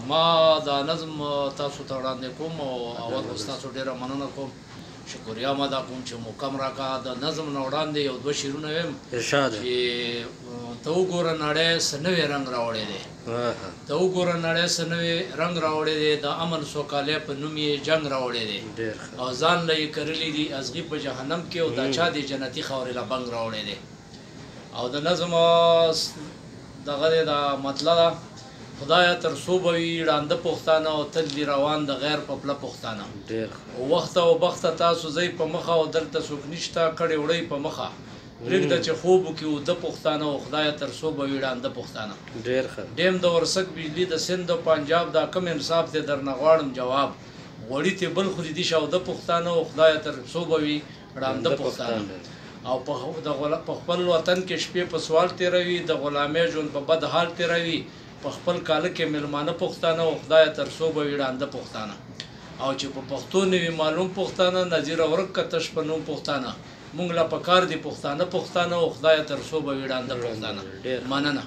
ما دا نظم تاسو ته وړاندې کوم او اول خو ستاسو ډېره مننه کوم شکریه ما دا کوم چې موقع م راکړه د نظم نه وړاندې یو دوه شعرونه ویم چې ته وګوره نړۍ څه نوی رنګ راوړی دی ته وګوره نړۍ څه نوی رنګ راوړی دی د امن سوکالۍ په نوم یې جنګ راوړی دی او ځان له یې کرلي دي ازغي په جهنم کې او دا چا دې جنتي خاورې له بنګ راوړی دی او د نظم دغه دی دا مطلب خدایا تر څو به وي ړانده پښتانه او تل دي روان د غیر په پله پښتانه وخت او بخته تاسو ځئ په مخه او دلته څوک نشته کړې وړئ په مخه پرېږده چې خوب وکړي اوده پښتانه او خدایه تر څو به وي ړانده پښتانه ډیم د ورسک بجلي د سند او پنجاب دا کم انصاف دی درنه غواړم جواب غوړي ته بل خو دي شاوده پښتانه او خدایه تر څو به وي ړانده پښتانه او په خپل وطن کې شپې په سوال تېروي د غلامۍ ژوند په بد حال تېروي په خپل کاله کې مېلمانه پښتانه او خدایه تر څو به وي ړانده پښتانه او چې په پښتو نه وي معلوم پښتانه نظیره ورک که تش په نوم پښتانه مونږ له پکار دي پښتانه او خدایه تر څو به وي ړانده پښتانه مننه